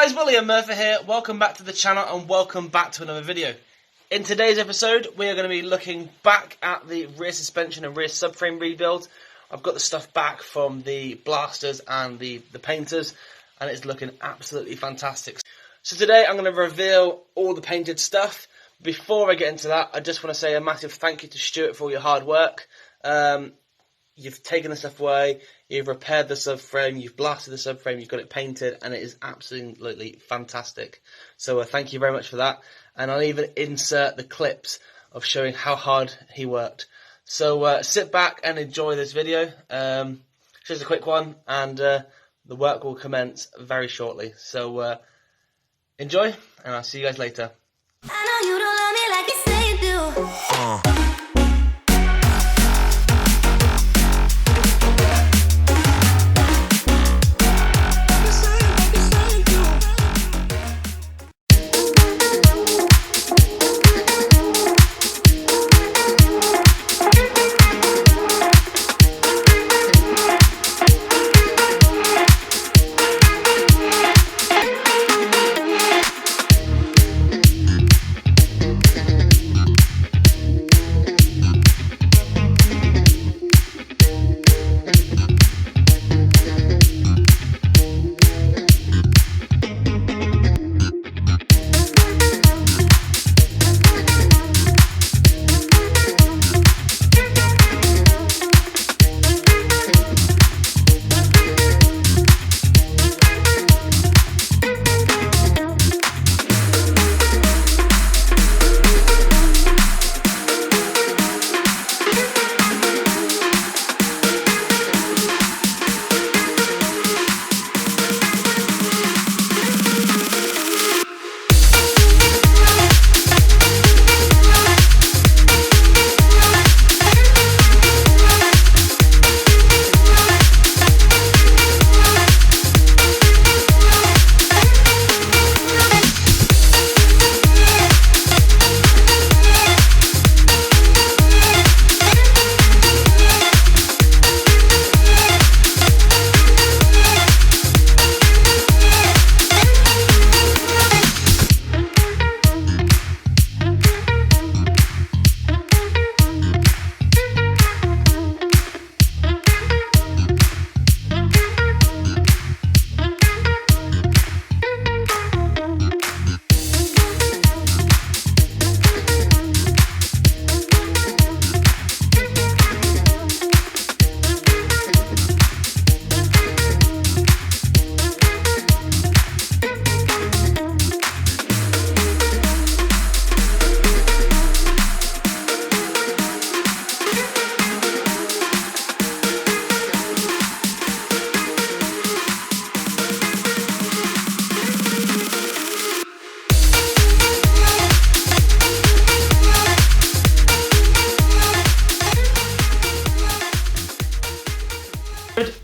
guys, William Murfitt here. Welcome back to the channel and welcome back to another video. In today's episode, we are going to be looking back at the rear suspension and rear subframe rebuild. I've got the stuff back from the blasters and the painters, and it's looking absolutely fantastic. So today I'm going to reveal all the painted stuff. Before I get into that, I just want to say a massive thank you to Stuart for all your hard work. You've taken the stuff away, you've repaired the subframe, you've blasted the subframe, you've got it painted, and it is absolutely fantastic. So thank you very much for that. And I'll even insert the clips of showing how hard he worked. So sit back and enjoy this video. Just a quick one, and the work will commence very shortly. So enjoy, and I'll see you guys later. I know you don't love me like you say you do.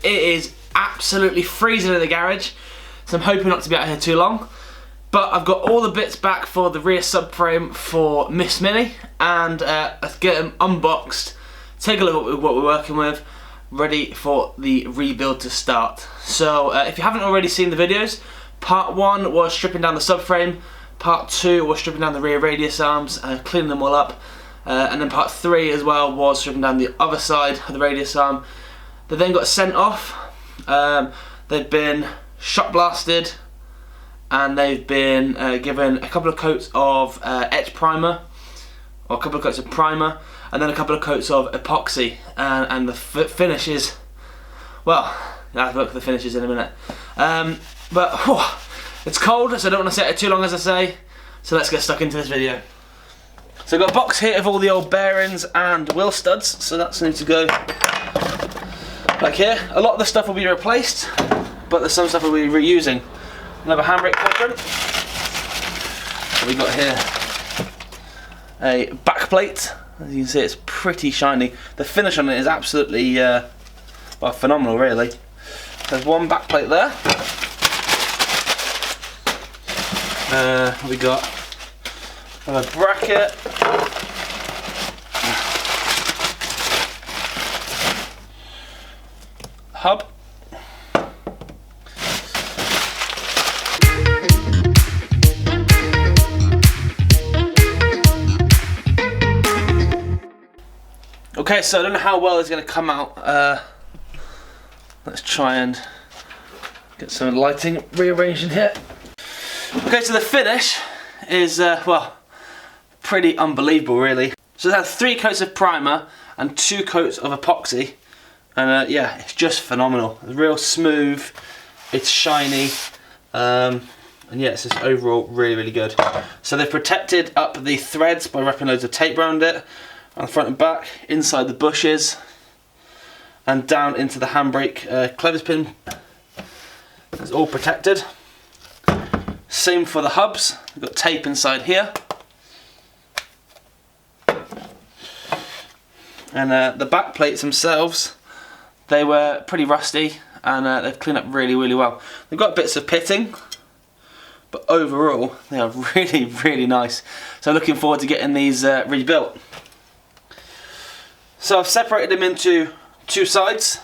It is absolutely freezing in the garage, so I'm hoping not to be out here too long. But I've got all the bits back for the rear subframe for Miss Minnie, and let's get them unboxed, take a look at what we're working with, ready for the rebuild to start. So if you haven't already seen the videos, part 1 was stripping down the subframe, part 2 was stripping down the rear radius arms, cleaning them all up, and then part 3 as well was stripping down the other side of the radius arm. They then got sent off. They've been shot blasted, and they've been given a couple of coats of etch primer, or a couple of coats of primer, and then a couple of coats of epoxy. And the finish is, well, I'll have a look at the finishes in a minute. But whew, it's cold, so I don't want to set it too long, as I say. So let's get stuck into this video. So I've got a box here of all the old bearings and wheel studs, so that's need to go back here. A lot of the stuff will be replaced, but there's some stuff we'll be reusing. Another handbrake quadrant. We got here a back plate. As you can see, it's pretty shiny. The finish on it is absolutely well, phenomenal, really. There's one back plate there. We got a bracket. Hub. Okay, so I don't know how well it's going to come out. Let's try and get some lighting rearranged in here. Okay, so the finish is, well, pretty unbelievable really. So it has 3 coats of primer and 2 coats of epoxy. And yeah, it's just phenomenal. It's real smooth, it's shiny, and yeah, it's just overall really, really good. So they've protected up the threads by wrapping loads of tape around it, on the front and back, inside the bushes, and down into the handbrake clothespin. It's all protected. Same for the hubs, we've got tape inside here. And the back plates themselves, they were pretty rusty, and they've cleaned up really, really well. They've got bits of pitting, but overall they are really, really nice. So looking forward to getting these rebuilt. So I've separated them into 2 sides,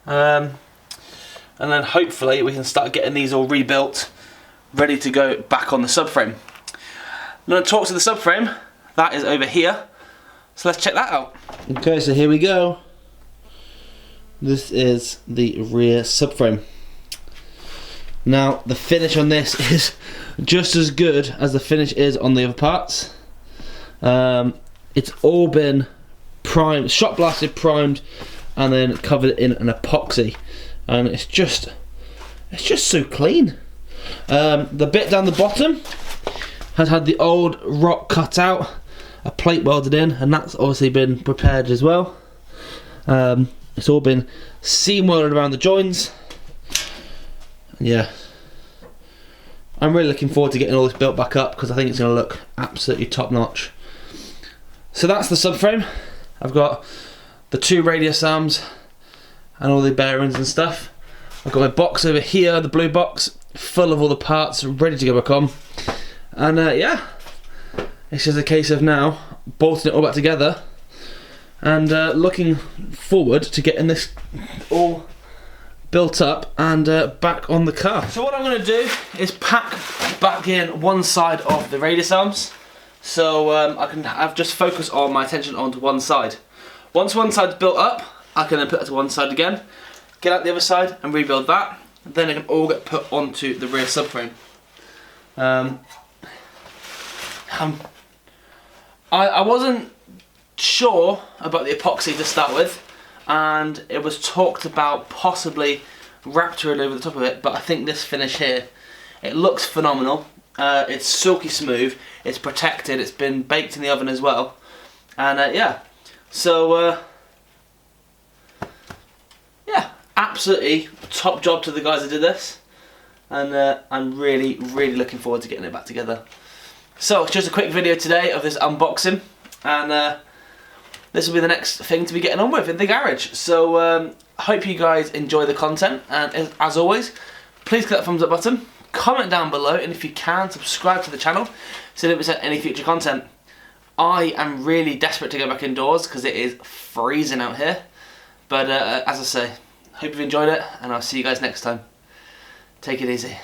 and then hopefully we can start getting these all rebuilt, ready to go back on the subframe. I'm going to talk to the subframe, that is over here, so let's check that out. Okay, so here we go. This is the rear subframe. Now the finish on this is just as good as the finish is on the other parts. It's all been primed, shot blasted, primed, and then covered in an epoxy, and it's just so clean. The bit down the bottom has had the old rock cut out, a plate welded in, and that's obviously been prepared as well. It's all been seam welded around the joins. Yeah, I'm really looking forward to getting all this built back up because I think it's going to look absolutely top notch. So that's the subframe. I've got the 2 radius arms and all the bearings and stuff. I've got my box over here, the blue box, full of all the parts, ready to go back on. And yeah, it's just a case of now bolting it all back together and looking forward to getting this all built up and back on the car. So what I'm going to do is pack back in one side of the radius arms, so I've just focused all my attention onto one side. Once one side's built up, I can then put it to one side again, get out the other side and rebuild that. Then it can all get put onto the rear subframe. I wasn't sure about the epoxy to start with, and it was talked about possibly Raptoring over the top of it, but I think this finish here, it looks phenomenal. It's silky smooth, it's protected, it's been baked in the oven as well, and yeah, so yeah, absolutely top job to the guys that did this, and I'm really, really looking forward to getting it back together. So it's just a quick video today of this unboxing, and this will be the next thing to be getting on with in the garage. So I hope you guys enjoy the content, and as always, please click that thumbs up button, comment down below, and if you can, subscribe to the channel so you don't miss any future content. I am really desperate to go back indoors because it is freezing out here, but as I say, hope you've enjoyed it, and I'll see you guys next time. Take it easy.